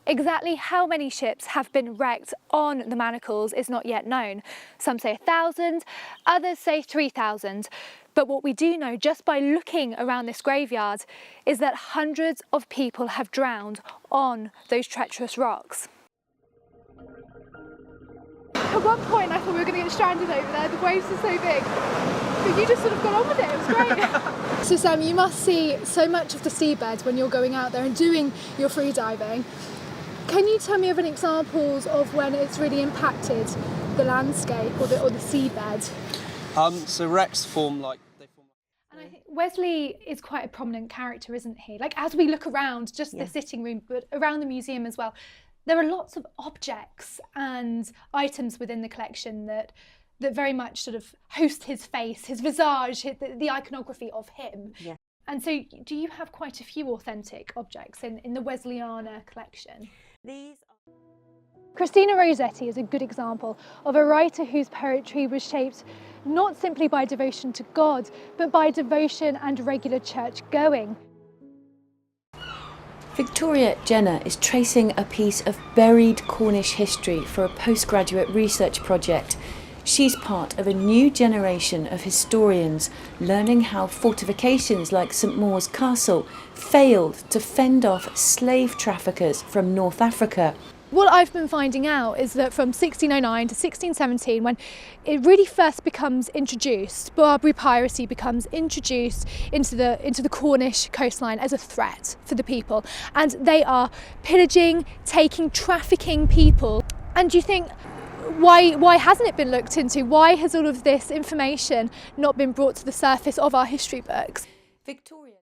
Exactly how many ships have been wrecked on the Manacles is not yet known. Some say 1,000, others say 3,000. But what we do know just by looking around this graveyard is that hundreds of people have drowned on those treacherous rocks. At one point I thought we were going to get stranded over there, the waves are so big. But you just sort of got on with it, it was great. So Sam, you must see so much of the seabed when you're going out there and doing your free diving. Can you tell me of any examples of when it's really impacted the landscape or the seabed? So wrecks form like... And I think Wesley is quite a prominent character, isn't he? Like as we look around, just the sitting room, but around the museum as well, there are lots of objects and items within the collection that very much sort of host his face, his visage, the iconography of him. Yeah. And so do you have quite a few authentic objects in the Wesleyana collection? Christina Rossetti is a good example of a writer whose poetry was shaped not simply by devotion to God, but by devotion and regular church going. Vikki Jenner is tracing a piece of buried Cornish history for a postgraduate research project. She's part of a new generation of historians learning how fortifications like St Maur's Castle failed to fend off slave traffickers from North Africa. What I've been finding out is that from 1609 to 1617, when it really first becomes introduced, Barbary piracy becomes introduced into the Cornish coastline as a threat for the people, and they are pillaging, trafficking people. And you think, why hasn't it been looked into? Why has all of this information not been brought to the surface of our history books? Victoria.